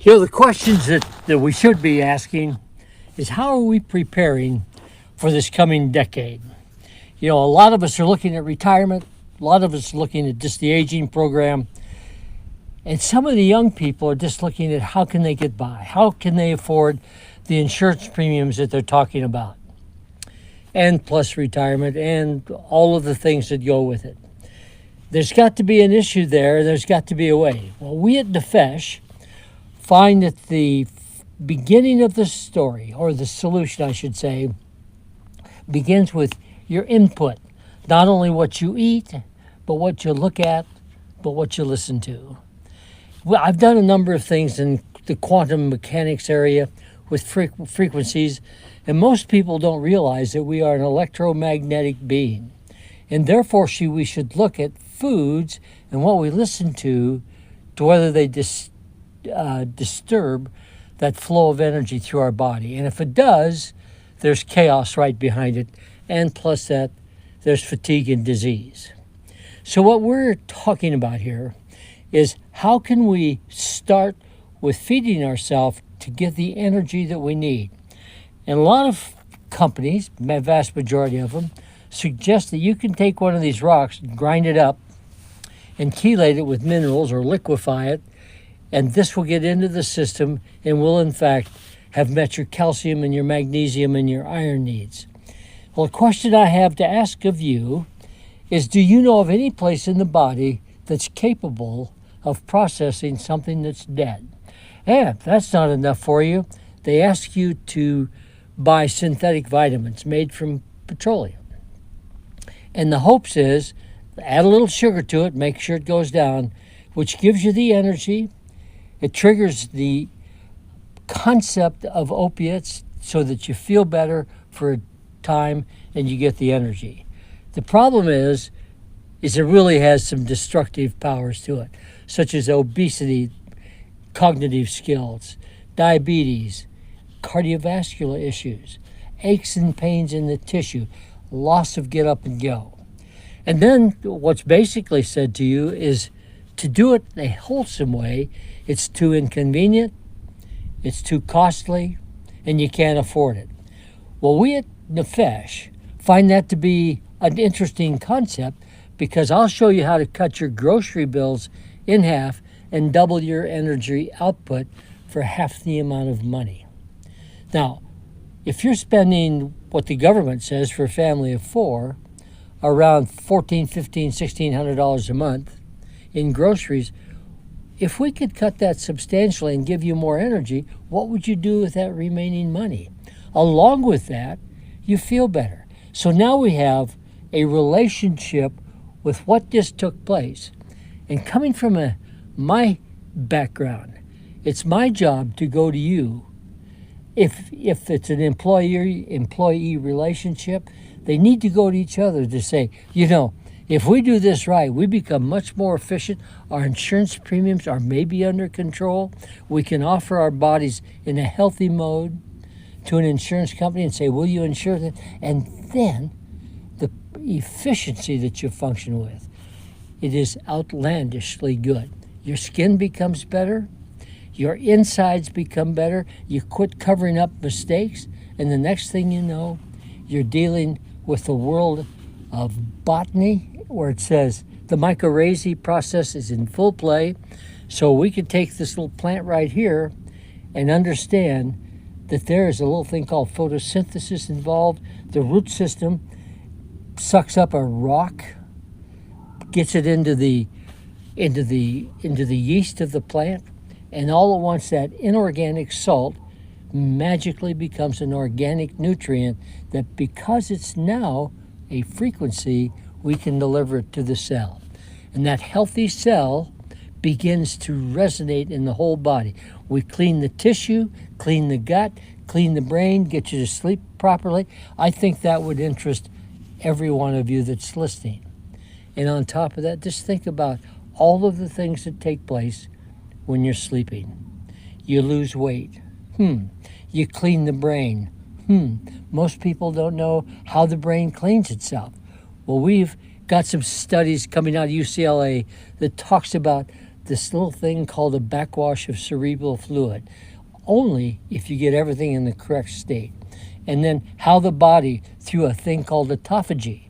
The questions that we should be asking is how are we preparing for this coming decade? A lot of us are looking at retirement, a lot of us are looking at just the aging program, and some of the young people are just looking at how can they get by, how can they afford the insurance premiums that they're talking about, and plus retirement and all of the things that go with it. There's got to be an issue there, there's got to be a way. Well, we at Nefesh find that the beginning of the story, or the solution, I should say, begins with your input. Not only what you eat, but what you look at, but what you listen to. Well, I've done a number of things in the quantum mechanics area with frequencies, and most people don't realize that we are an electromagnetic being. And therefore, we should look at foods and what we listen to whether they disturb that flow of energy through our body. And if it does, there's chaos right behind it. And plus that, there's fatigue and disease. So what we're talking about here is how can we start with feeding ourselves to get the energy that we need. And a lot of companies, the vast majority of them, suggest that you can take one of these rocks, grind it up, and chelate it with minerals or liquefy it, and this will get into the system and will, in fact, have met your calcium and your magnesium and your iron needs. Well, the question I have to ask of you is, do you know of any place in the body that's capable of processing something that's dead? And if that's not enough for you, they ask you to buy synthetic vitamins made from petroleum. And the hopes is, add a little sugar to it, make sure it goes down, which gives you the energy. It triggers the concept of opiates so that you feel better for a time and you get the energy. The problem is it really has some destructive powers to it, such as obesity, cognitive skills, diabetes, cardiovascular issues, aches and pains in the tissue, loss of get up and go. And then what's basically said to you is to do it a wholesome way. It's too inconvenient, it's too costly, and you can't afford it. Well, we at Nefesh find that to be an interesting concept because I'll show you how to cut your grocery bills in half and double your energy output for half the amount of money. Now, if you're spending what the government says for a family of four, around $1,400, $1,500, $1,600 a month in groceries, if we could cut that substantially and give you more energy, what would you do with that remaining money? Along with that, you feel better. So now we have a relationship with what just took place. And coming from my background, it's my job to go to you. If it's an employee relationship, they need to go to each other to say, if we do this right, we become much more efficient. Our insurance premiums are maybe under control. We can offer our bodies in a healthy mode to an insurance company and say, will you insure that? And then the efficiency that you function with, it is outlandishly good. Your skin becomes better. Your insides become better. You quit covering up mistakes. And the next thing you know, you're dealing with the world of botany, where it says the mycorrhizae process is in full play. So we could take this little plant right here and understand that there is a little thing called photosynthesis involved. The root system sucks up a rock, gets it into the yeast of the plant, and all at once that inorganic salt magically becomes an organic nutrient that, because it's now a frequency, we can deliver it to the cell. And that healthy cell begins to resonate in the whole body. We clean the tissue, clean the gut, clean the brain, get you to sleep properly. I think that would interest every one of you that's listening. And on top of that, just think about all of the things that take place when you're sleeping. You lose weight. You clean the brain. Most people don't know how the brain cleans itself. Well, we've got some studies coming out of UCLA that talks about this little thing called a backwash of cerebral fluid, only if you get everything in the correct state. And then how the body, through a thing called autophagy,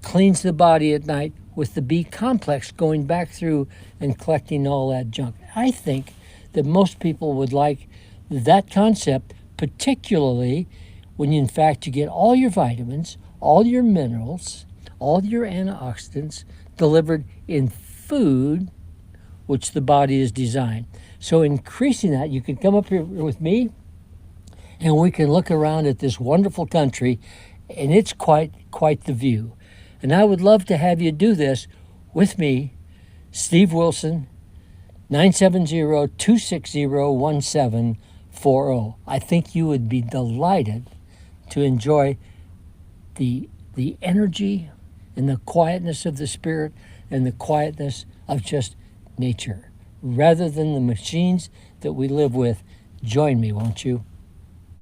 cleans the body at night with the B complex going back through and collecting all that junk. I think that most people would like that concept, particularly when in fact you get all your vitamins, all your minerals, all your antioxidants delivered in food, which the body is designed. So increasing that, you can come up here with me and we can look around at this wonderful country, and it's quite the view. And I would love to have you do this with me, Steve Wilson, 970-260-1740. I think you would be delighted to enjoy the energy and the quietness of the spirit and the quietness of just nature, rather than the machines that we live with. Join me, won't you?